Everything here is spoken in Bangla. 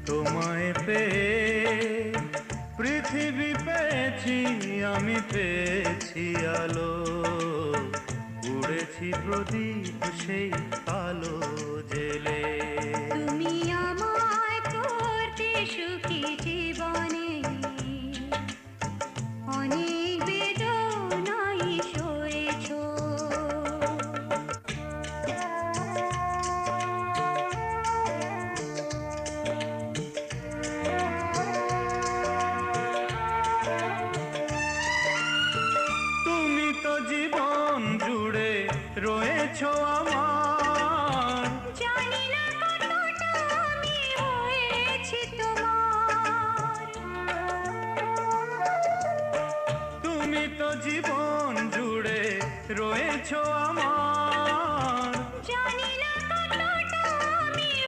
তোমায় পেয়ে পৃথিবী পেয়েছি, আমি পেয়েছি আলো, উড়েছি প্রদীপ সেই কালো জেলে। তুমি আমায় করতে সুখী জীবনে, অনেক বেদনাই সয়েছো। তুমি তো জীবন জুড়ে রয়েছো আমার, জানি না কতটা আমি হয়েছি তোমার। তুমি তো জীবন জুড়ে রয়েছো আমার।